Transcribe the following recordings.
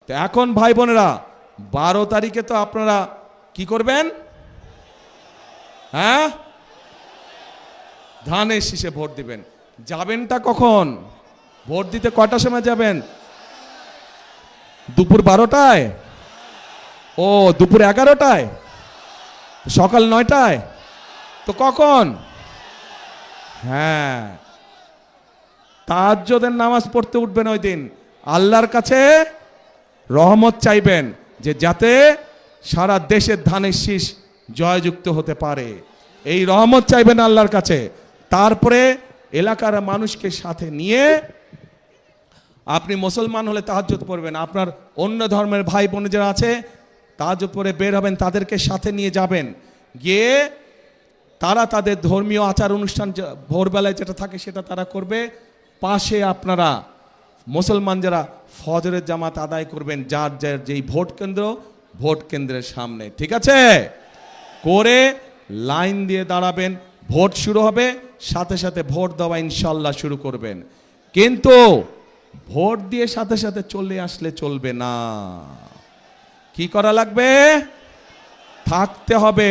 তো এখন ভাই বোনেরা 12 তারিখে তো আপনারা কি করবেন? হ্যাঁ, ধানের শীষে ভোট দিবেন। যাবেনটা কখন? ভোট দিতে কয়টার সময় যাবেন? দুপুর 12টায়? ও, দুপুর 11টায়? সকাল 9টায়? তো কখন? হ্যাঁ, তাহাজ্জুদের নামাজ পড়তে উঠবেন ওই দিন। আল্লাহর কাছে রহমত চাইবেন যে যাতে সারা দেশের ধানের শীষ জয়যুক্ত হতে পারে, এই রহমত চাইবেন আল্লাহর কাছে। তারপরে এলাকার মানুষকে সাথে নিয়ে আপনি মুসলমান হলে তাহাজ্জুদ পড়বেন, আপনার অন্য ধর্মের ভাই বোন যারা আছে তাহাজ্জুদ পড়ে বের হবেন, তাদেরকে সাথে নিয়ে যাবেন, গিয়ে তারা তাদের ধর্মীয় আচার অনুষ্ঠান ভোরবেলায় যেটা থাকে সেটা তারা করবে। পাশে আপনারা মুসলমান যারা ফজরের জামাত আদায় করবেন যার যার যেই ভোট কেন্দ্র, ভোট কেন্দ্রের সামনে, ঠিক আছে? করে লাইন দিয়ে দাঁড়াবেন, ভোট শুরু হবে, সাথে সাথে ভোট দেওয়া ইনশাল্লাহ শুরু করবেন। কিন্তু ভোট দিয়ে সাথে সাথে চলে আসলে চলবে না। কি করা লাগবে? থাকতে হবে,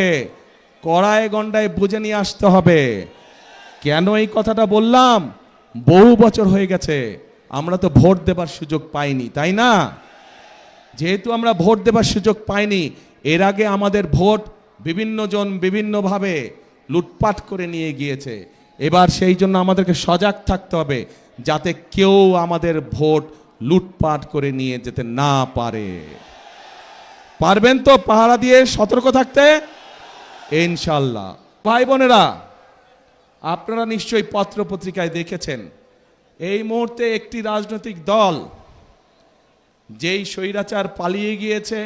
কড়ায় গন্ডায় বুঝে নিয়ে আসতে হবে। কেন এই কথাটা বললাম? বহু বছর হয়ে গেছে আমরা তো ভোট দেবার সুযোগ পাইনি, তাই না? যেহেতু আমরা ভোট দেবার সুযোগ পাইনি, এর আগে আমাদের ভোট বিভিন্ন জন বিভিন্নভাবে লুটপাট করে নিয়ে গিয়েছে। এবার সেই জন্য আমাদেরকে সজাগ থাকতে হবে যাতে কেউ আমাদের ভোট লুটপাট করে নিয়ে যেতে না পারে। পারবেন তো পাহারা দিয়ে সতর্ক থাকতে? ইনশাল্লাহ। ভাই বোনেরা, আপনারা নিশ্চয়ই পত্র পত্রিকায় দেখেছেন এই মুহূর্তে একটি রাজনৈতিক দল যেই স্বৈরাচার পালিয়ে গিয়েছে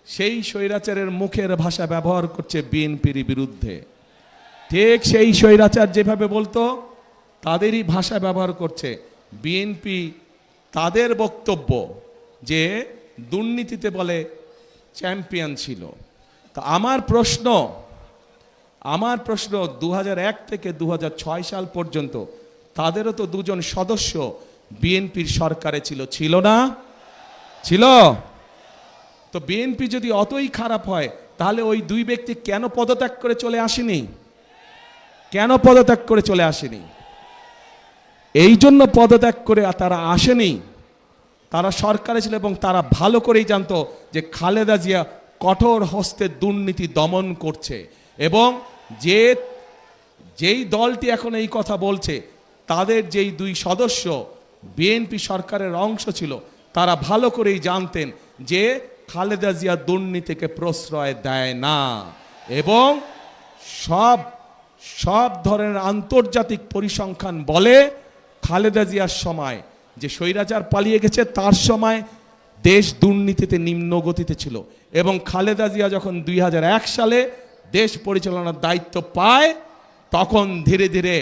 সেই স্বৈরাচারের মুখের ভাষা ব্যবহার করছে বিএনপির বিরুদ্ধে। ঠিক সেই স্বৈরাচার যেভাবে বলতো তাদেরই ভাষা ব্যবহার করছে বিএনপি। তাদের বক্তব্য যে দুর্নীতিতে বলে চ্যাম্পিয়ন ছিল। তা আমার প্রশ্ন 2001 থেকে 2006 সাল পর্যন্ত তাদেরও তো দুজন সদস্য বিএনপির সরকারে ছিল না? ছিল। তো বিএনপি যদি অতই খারাপ হয় তাহলে ওই দুই ব্যক্তি কেন পদত্যাগ করে চলে আসেনি? কেন পদত্যাগ করে চলে আসেনি? এই জন্য পদত্যাগ করে তারা আসেনি, তারা সরকারে ছিল এবং তারা ভালো করেই জানতো যে খালেদা জিয়া কঠোর হস্তে দুর্নীতি দমন করছে। এবং যেই দলটি এখন এই কথা বলছে তাদের যেই দুই সদস্য বিএনপি সরকারের অংশ ছিল তারা ভালো করেই জানতেন যে খালেদা জিয়া দুর্নীতিকে প্রশ্রয় দেয় না। এবং সব ধরনের আন্তর্জাতিক পরিসংখ্যান বলে খালেদা জিয়ার সময় যে স্বৈরাচার পালিয়ে গেছে তার সময় দেশ দুর্নীতিতে নিম্ন গতিতে ছিল। এবং খালেদা জিয়া যখন 2001 সালে দেশ পরিচালনার দায়িত্ব পায় তখন ধীরে ধীরে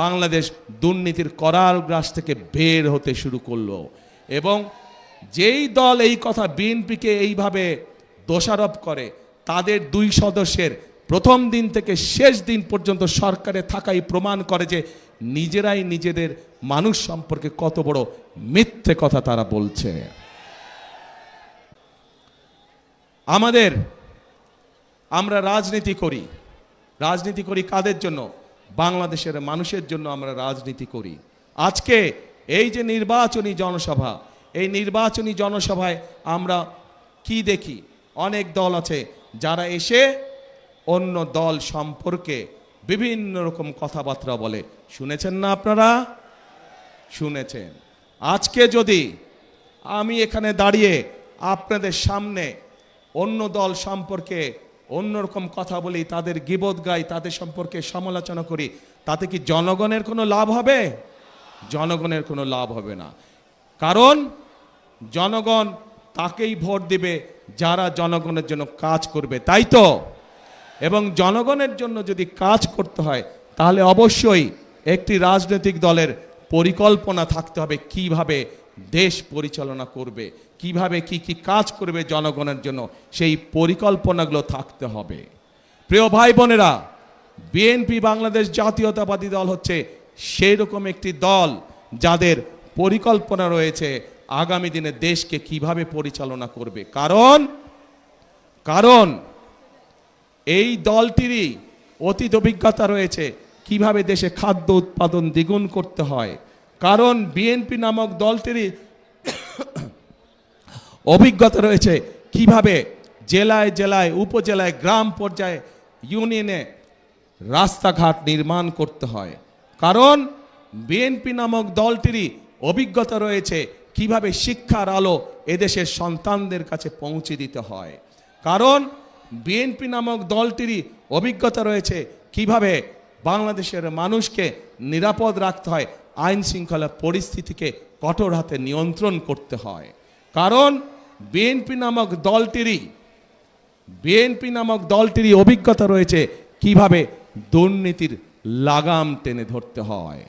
বাংলাদেশ দুর্নীতির করাল গ্রাস থেকে বের হতে শুরু করলো। এবং যেই দল এই কথা বিএনপিকে এইভাবে দোষারোপ করে তাদের দুই সদস্যের প্রথম দিন থেকে শেষ দিন পর্যন্ত সরকারে থাকাই প্রমাণ করে যে নিজেরাই নিজেদের মানুষ সম্পর্কে কত বড় মিথ্যে কথা তারা বলছে। আমরা রাজনীতি করি কাদের জন্য? বাংলাদেশের মানুষের জন্য আমরা রাজনীতি করি। আজকে এই যে নির্বাচনী জনসভা, এই নির্বাচনী জনসভায় আমরা কি দেখি? অনেক দল আছে যারা এসে অন্য দল সম্পর্কে বিভিন্ন রকম কথাবার্তা বলে। শুনেছেন না আপনারা? শুনেছেন। আজকে যদি আমি এখানে দাঁড়িয়ে আপনাদের সামনে অন্য দল সম্পর্কে অন্যরকম কথা বলি, তাদের গীবত গাই, তাদের সম্পর্কে সমালোচনা করি, তাতে কি জনগণের কোনো লাভ হবে? জনগণের কোনো লাভ হবে না। কারণ জনগণ তাকেই ভোট দিবে যারা জনগণের জন্য কাজ করবে, তাই তো? এবং জনগণের জন্য যদি কাজ করতে হয় তাহলে অবশ্যই একটি রাজনৈতিক দলের পরিকল্পনা থাকতে হবে কিভাবে দেশ পরিচালনা করবে, কিভাবে কি কি কাজ করবে জনগণের জন্য, সেই পরিকল্পনাগুলো থাকতে হবে। প্রিয় ভাই বোনেরা, বিএনপি বাংলাদেশ জাতীয়তাবাদী দল হচ্ছে সেই রকম একটি দল যাদের পরিকল্পনা রয়েছে, আগামী দিনে দেশকে কিভাবে পরিচালনা করবে। কারণ এই দলটিরই অতীত অভিজ্ঞতা রয়েছে কিভাবে দেশে খাদ্য উৎপাদন দ্বিগুণ করতে হয়। কারণ বিএনপি নামক দলটিরই অভিজ্ঞতা রয়েছে কিভাবে জেলায় জেলায়, উপজেলায়, গ্রাম পর্যায়ে, ইউনিয়নে রাস্তাঘাট নির্মাণ করতে হয়। কারণ বিএনপি নামক দলটিরই অভিজ্ঞতা রয়েছে কিভাবে শিক্ষার আলো এদেশের সন্তানদের কাছে পৌঁছে দিতে হয়। কারণ বিএনপি নামক দলটিরই অভিজ্ঞতা রয়েছে কিভাবে বাংলাদেশের মানুষকে নিরাপদ রাখতে হয়, আইন শৃঙ্খলা পরিস্থিতিকে কঠোর হাতে নিয়ন্ত্রণ করতে হয়। কারণ বিএনপি নামক দলটিরই অভিজ্ঞতা রয়েছে কিভাবে দুর্নীতির লাগাম টেনে ধরতে হয়।